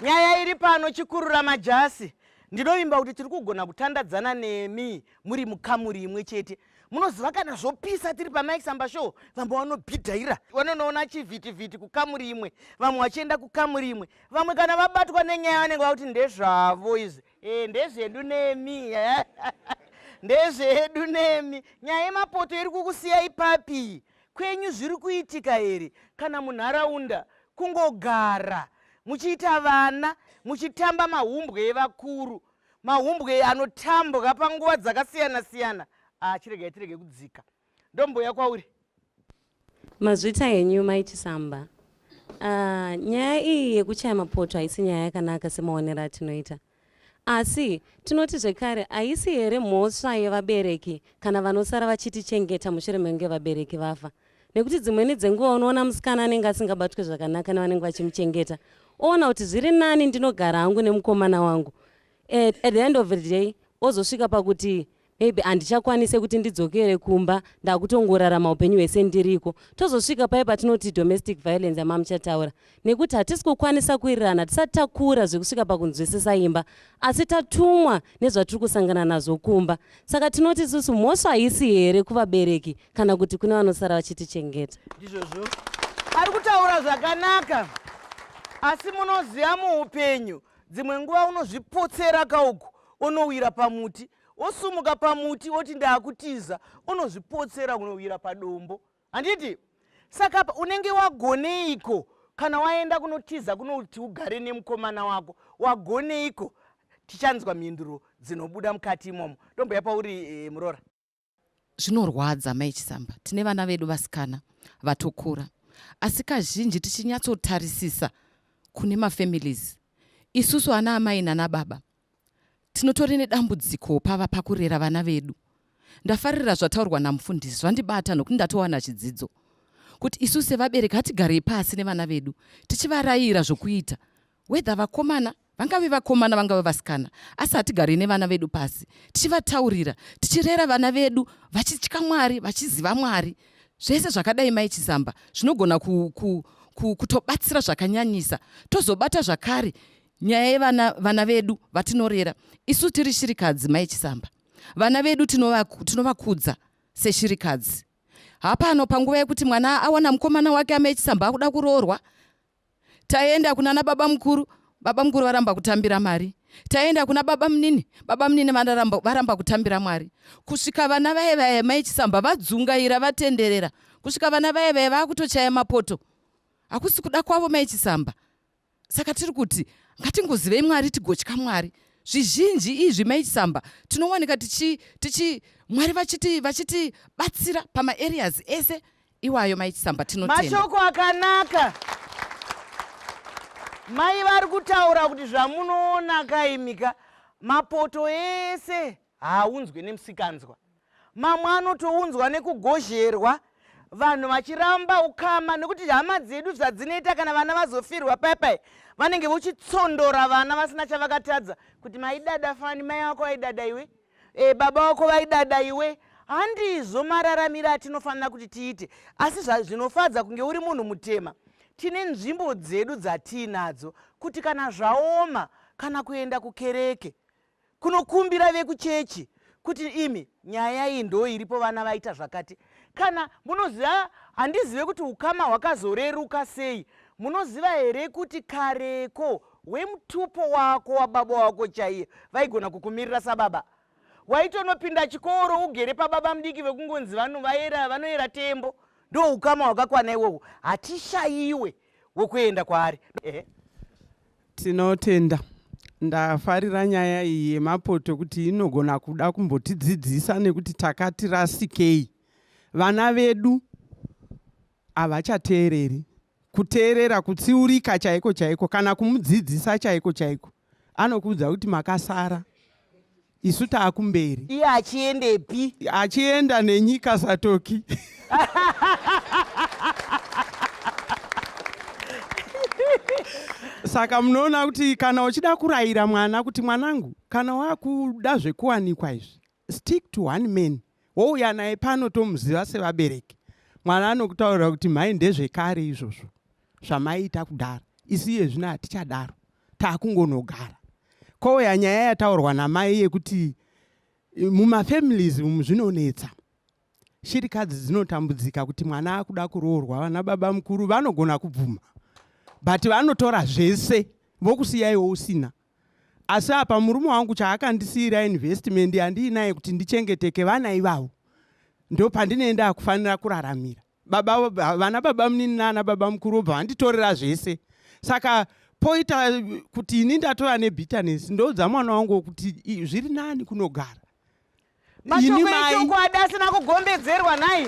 Nyaya iri pano chikurura majasi. Ndinovimba kuti tiri kugona kutandadzana nemi muri mukamuri imwe chete. Munoziva kana zvopisa tiri pa Mai Chisamba show, vamwe vanobhidhaira. Vanoona chivhiti-vhiti kukamuri imwe, vamwe vachienda kukamuri imwe. Vamwe kana vabatwa nenyaya vanenge vakuti ndezvavo izvi. Ndezvedu nemi. Ndezvedu nemi. Nyaya yemapoto iri kukusiya ipapi. Kwenyu zviri kuitika here? Kana munharaunda kungogara muchiita vana, muchitamba mahumbwe evakuru, mahumbwe anotambwa panguva dzakasiyana-siyana. Tirege kudzika. Ndomboya kwauri. Mazvita henyu Mai Chisamba. Nyaya iyi yekuchaya mapoto haisi nyaya yakanaka semaonero atinoita. Asi tinoti zvekare haisi here mhosva yevabereki kana vanosara vachitichengeta mushure menge vabereki vafa. Nekuti dzimweni dzenguva unoona musikana anenge asingabatwe zvakanaka nevanenge vachimuchengeta. Oona kuti zviri nani ndinogara hangu nemukomana wangu. At the end of the day, ozosvika pakuti maybe handichakwanise kuti ndidzokere kumba ndakutongorarama upenyu hwese ndiriko. Tozosvika paya patinoti domestic violence yamamuchataura. Nekuti hatisi kukwanisa kuwirirana, tisati takura zvekusvika pakunzwisisa imba, asi tatumwa nezvatiri kusangana nazvo kumba. Saka tinoti isusu mhosva haisi here kuvabereki kana kuti kune vanosara vachitichengeta. Ndizvozvo. Ari kutaura zvakanaka. Asi munoziva muupenyu, dzimwe nguva unozvipotsera kauku, unowira pamuti. Osumuka pamuti oti ndaakutiza, unozvipotsera unowira padombo. Handiti? Saka unenge wagoneiko kana waenda kunotiza kunoti ugare nemukomana wako? Wagoneiko? Tichanzwa mhinduro dzinobuda mukati imomo. Ndomboya pauri Murora. Zvinorwadza Mai Chisamba. Tine vana vedu vasikana vatokura. Asi kazhinji tichinyatsotarisisa kune mafamilies. Isusu ana amai nana baba. Tinotori nedambudziko pava pakurera vana vedu. Ndafarira zvataurwa namufundisi, zvandibata nokuti ndatowana chidzidzo. Kuti isusu sevabereki hatigarei pasi nevana vedu, tichivarayira zvokuita. Whether vakomana, vangave vakomana vangave vasikana, asi hatigarei nevana vedu pasi. Tichivataurira, tichirera vana vedu, vachitya Mwari, vachiziva Mwari. Zvese zvakadai Mai Chisamba, zvinogona kutobatsira zvakanyanyisa. Tozobata zvakare nyaya yevana vedu vatinorera. Isu tiri shirikadzi Mai Chisamba. Vana vedu tinovakudza seshirikadzi. Hapano panguva yekuti mwana awana mukomana wake Mai Chisamba akuda kuroorwa, taenda kuna baba mukuru varamba kutambira Mwari. Taenda kuna baba munini varamba kutambira Mwari. Kusvika vana vaye Mai Chisamba vadzungaira vatenderera. Kusvika vana vaye vakutochaya mapoto. Hakusi kuda kwavo Mai Chisamba. Saka tiri kuti ngatingozivei Mwari, tigotya Mwari. Zvizhinji izvi Mai Chisamba tinowanika Mwari vachitibatsira pama areas ese iwayo Mai Chisamba tinotenda. Mashoko akanaka. Mai vari kutaura kuti zvamunoona kaimika mapoto ese haunzwe nemusikanzwa. Mamwe anotounzwa nekugozherwa, vanhu vachiramba ukama nekuti hama dzedu zvadzinoita kana vana vazofirwa paipai. Vanenge vochitsondora vana vasina chavakatadza kuti maidada fani, mai wako vaidada iwe, baba wako vaidada iwe. Handizvo mararamiro atinofanira kuti tiite. Asi zvinofadza kunge uri munhu mutema. Tine nzvimbo dzedu dzatiinadzo kuti kana zvaoma kana kuenda kukereke kunokumbira vekuchechi kuti imi nyaya iyi ndo iripo vana vaita zvakati. Kana munoziva, handizive kuti ukama hwakazoreruka sei. Munoziva here kuti kareko wemutupo wako wababa wako chaiye vaigona kukumirira sababa. Waitonopinda chikoro ugere pababa mudiki vekungonzi vanoera tembo. Ndo ukama hwakakwana iwohwo. Hatishayiwe wokuenda kwaari. Tinotenda. Ndafarira nyaya iyi yemapoto kuti inogona kuda kumbotidzidzisa nekuti takati rasikei. Vana vedu havachateereri. Kuteerera kutsiurika chaiko chaiko kana kumudzidzisa chaiko chaiko. Anokuudza kuti makasara. Isu taakumberi. Iye achiendepi? Achienda nenyika satoki. Saka munoona kuti kana uchida kurayira mwana kuti mwanangu, kana wakuda zvekuwanikwa izvi, stick to one man. Wouya naye pano tomuziva sevabereki. Mwana anokutaurira kuti mai ndezvekare izvozvo zvamaita kudara. Isi iye zvino hatichadaro. taakungonogara. Kwauya nyaya yataurwa namai yekuti mumafamilies umu zvinonetsa. Shirikadzi dzinotambudzika kuti mwana akuda kuroorwa, vana baba mukuru vanogona kubvuma, but vanotora zvese vokusiyaiwo usina. Asi apa murume wangu chaakandisiyira investment handinaye kuti ndichengeteke vana ivavo, ndo pandinoenda kufanira kuraramira. Vana baba munini nana baba mukuru obva vanditorera zvese. Saka poita kuti ini ndatora nebitterness, ndodza mwana wangu kuti zviri nani kunogara. Mashoko echokwadi asina kugombedzerwa nayi.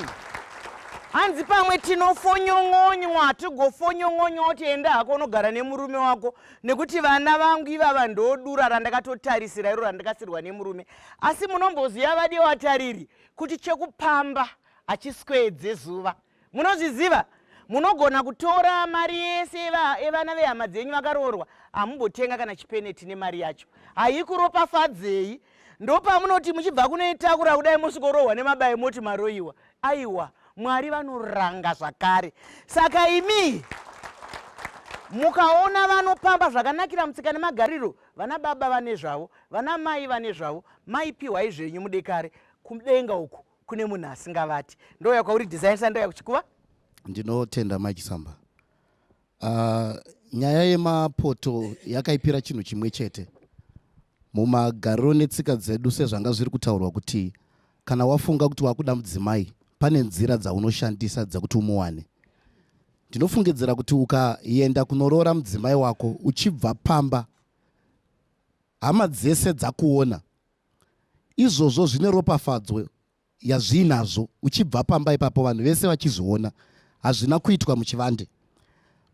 Hanzi pamwe tinofonyong'onywa, tigofonyong'onywa kuti enda hako unogara nemurume wako, nekuti vana vangu ivava ndodura randakatotarisira iro randakasirwa nemurume. Asi munomboziva vadi vatariri kuti chekupamba achiswedze zuva. Munozviziva? Munogona kutora mari yese evana vehama dzenyu vakaroorwa, hamumbotenga kana chipeneti nemari yacho. Haikuropafadzei. Ndopamunoti muchibva kunoitakura kudai musvikorohwa nemabai moti maroiwa. Aiwa, Mwari vanoranga zvakare. Saka imi mukaona vanopamba zvakanakira mutsika nemagariro, vana baba vane zvavo, vana mai vane zvavo, maipiwai zvenyu mudekare. Kudenga uku kune munhu asingavati. Ndoya kwauri design ndoya kuchikuva? Ndinotenda Mai Chisamba. Nyaya yemapoto yakaipira chinhu chimwe chete. Mumagariro netsika dzedu sezvanga zviri kutaurwa kuti kana wafunga kuti wakuda mudzimai, pane nzira dzaunoshandisa dzekuti umuwane. Ndinofungidzira kuti ukaenda kunoroora mudzimai wako uchibva pamba, hama dzese dzakuona, izvozvo zvine ropafadzo yazvinazvo. Uchibva pamba ipapo vanhu vese vachizviona, hazvina kuitwa muchivande.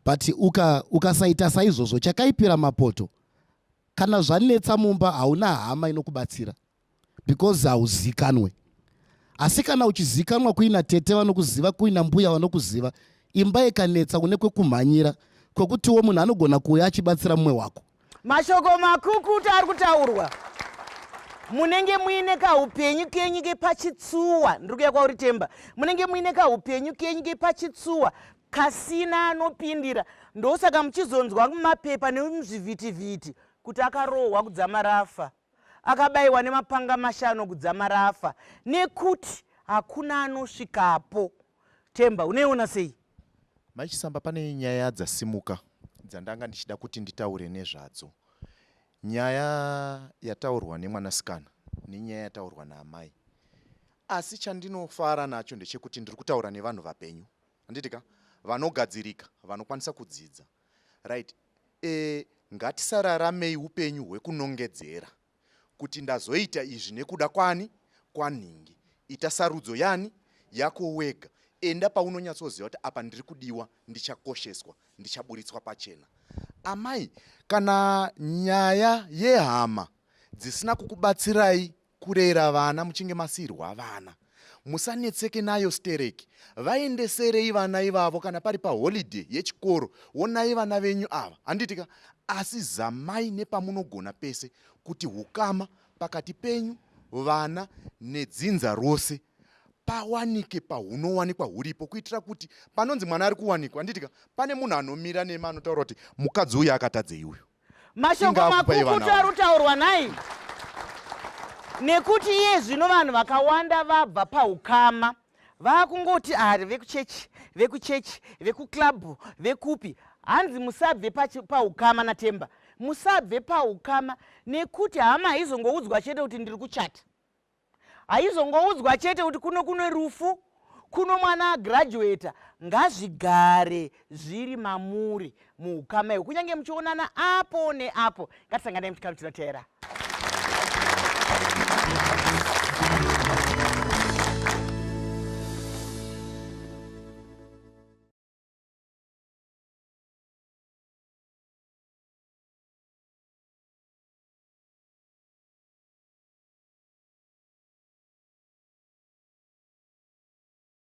But ukasaita saizvozvo, chakaipira mapoto, kana zvanetsa mumba hauna hama inokubatsira because hauzikanwe. Asi kana uchizikanwa kuina tete vanokuziva, kuina mbuya vanokuziva, imba ikanetsa une kwekumhanyira kwekutiwo munhu anogona kuuya achibatsira mumwe wako. Mashoko makukuta ari kutaurwa. Munenge muine kaupenyu kenyu kepachitsuwa, ndiri kuuya kwauri Temba. Munenge muine kaupenyu kenyu kepachitsuwa kasina anopindira. Ndosaka muchizonzwa mumapepa nemuzvivhitivhiti kuti akarohwa kudzamara afa, akabayiwa nemapanga 5 kudzamara afa, nekuti hakuna anosvikapo. Temba, uneona sei? Mai Chisamba, pane nyaya dzasimuka dzandanga ndichida kuti nditaure nezvadzo. Nyaya yataurwa nemwanasikana nenyaya yataurwa naamai. Asi chandinofara nacho ndechekuti ndiri kutaura nevanhu vapenyu, handitika, vanogadzirika, vanokwanisa kudzidza. Right. Ngatisararamei upenyu hwekunongedzera kuti ndazoita izvi nekuda kwaningi. Ita sarudzo yani yako wega. Enda paunonyatsoziva kuti apa ndiri kudiwa, ndichakosheswa, ndichaburitswa pachena. Amai, kana nyaya yehama dzisina kukubatsirai kurera vana muchinge masirwa vana, musanetseke nayo stereki. Vaendeserei vana ivavo kana pari paholiday yechikoro, onai vana venyu ava, handitika. Asi zamai nepamunogona pese kuti hukama pakati penyu, vana nedzinza rose pawanike pahunowanikwa huripo, kuitira kuti panonzi mwana ari kuwanikwa, handitika, pane munhu anomira nema anotaura kuti mukadzi uyu akatadzei uyu. Mashoko makukuta ari kutaurwa naye. Nekuti iye zvino vanhu vakawanda vabva paukama, vakungoti ari vekuchechi, vekuklabhu, vekupi. Hanzi musabve paukama naTemba. Musabve paukama nekuti hama haizongoudzwa chete kuti ndiri kuchata. Haizongoudzwa chete kuti kuno rufu, kuno mwana agraduata. Ngazvigare zviri mamuri muukama iyo. Kunyange muchionana apo neapo. Ngatisanganei muchikaru chinoteera.